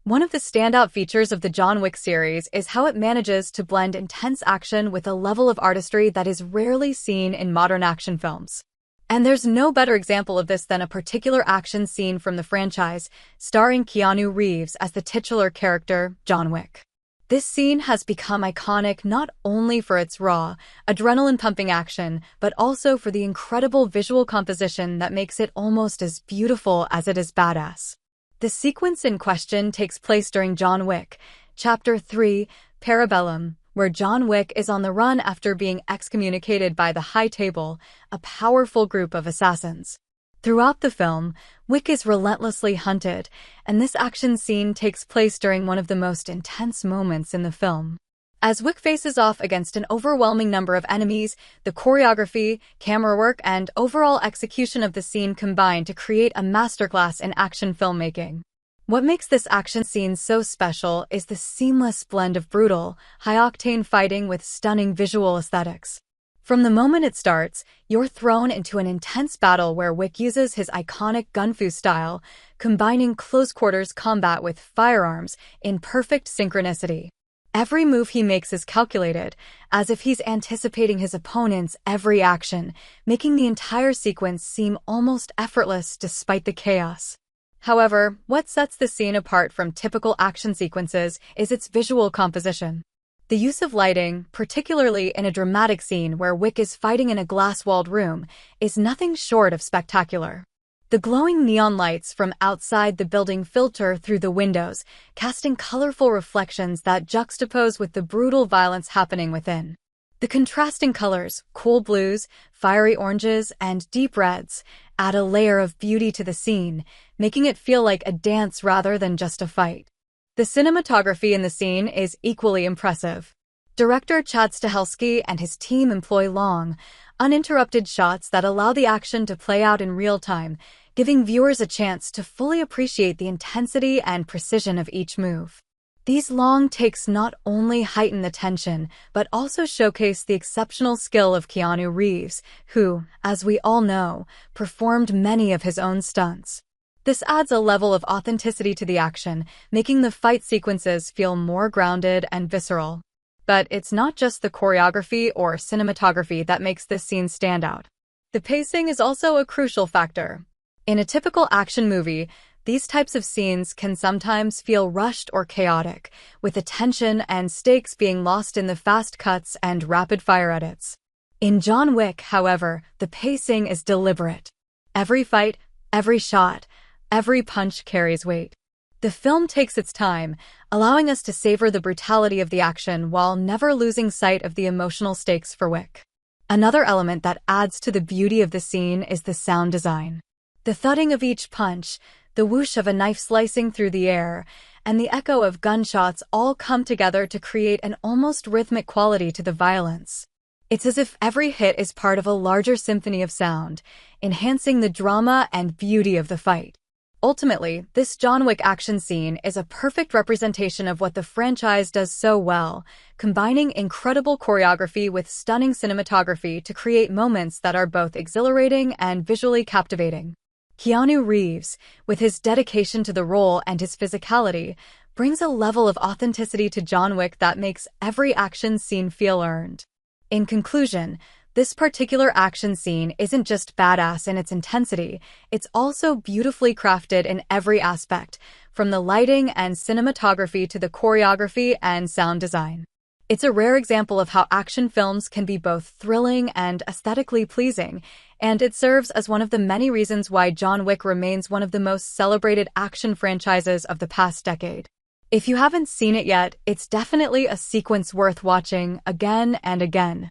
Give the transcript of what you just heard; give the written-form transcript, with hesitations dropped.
One of the standout features of the John Wick series is how it manages to blend intense action with a level of artistry that is rarely seen in modern action films. And there's no better example of this than a particular action scene from the franchise, starring Keanu Reeves as the titular character, John Wick. This scene has become iconic not only for its raw, adrenaline-pumping action, but also for the incredible visual composition that makes it almost as beautiful as it is badass. The sequence in question takes place during John Wick, Chapter 3, Parabellum, where John Wick is on the run after being excommunicated by the High Table, a powerful group of assassins. Throughout the film, Wick is relentlessly hunted, and this action scene takes place during one of the most intense moments in the film. As Wick faces off against an overwhelming number of enemies, the choreography, camera work, and overall execution of the scene combine to create a masterclass in action filmmaking. What makes this action scene so special is the seamless blend of brutal, high-octane fighting with stunning visual aesthetics. From the moment it starts, you're thrown into an intense battle where Wick uses his iconic gun-fu style, combining close-quarters combat with firearms in perfect synchronicity. Every move he makes is calculated, as if he's anticipating his opponent's every action, making the entire sequence seem almost effortless despite the chaos. However, what sets the scene apart from typical action sequences is its visual composition. The use of lighting, particularly in a dramatic scene where Wick is fighting in a glass-walled room, is nothing short of spectacular. The glowing neon lights from outside the building filter through the windows, casting colorful reflections that juxtapose with the brutal violence happening within. The contrasting colors, cool blues, fiery oranges, and deep reds, add a layer of beauty to the scene, making it feel like a dance rather than just a fight. The cinematography in the scene is equally impressive. Director Chad Stahelski and his team employ long, uninterrupted shots that allow the action to play out in real time, giving viewers a chance to fully appreciate the intensity and precision of each move. These long takes not only heighten the tension, but also showcase the exceptional skill of Keanu Reeves, who, as we all know, performed many of his own stunts. This adds a level of authenticity to the action, making the fight sequences feel more grounded and visceral. But it's not just the choreography or cinematography that makes this scene stand out. The pacing is also a crucial factor. In a typical action movie, these types of scenes can sometimes feel rushed or chaotic, with the tension and stakes being lost in the fast cuts and rapid-fire edits. In John Wick, however, the pacing is deliberate. Every fight, every shot, every punch carries weight. The film takes its time, allowing us to savor the brutality of the action while never losing sight of the emotional stakes for Wick. Another element that adds to the beauty of the scene is the sound design. The thudding of each punch, the whoosh of a knife slicing through the air, and the echo of gunshots all come together to create an almost rhythmic quality to the violence. It's as if every hit is part of a larger symphony of sound, enhancing the drama and beauty of the fight. Ultimately, this John Wick action scene is a perfect representation of what the franchise does so well, combining incredible choreography with stunning cinematography to create moments that are both exhilarating and visually captivating. Keanu Reeves, with his dedication to the role and his physicality, brings a level of authenticity to John Wick that makes every action scene feel earned. In conclusion, this particular action scene isn't just badass in its intensity, it's also beautifully crafted in every aspect, from the lighting and cinematography to the choreography and sound design. It's a rare example of how action films can be both thrilling and aesthetically pleasing, and it serves as one of the many reasons why John Wick remains one of the most celebrated action franchises of the past decade. If you haven't seen it yet, it's definitely a sequence worth watching again and again.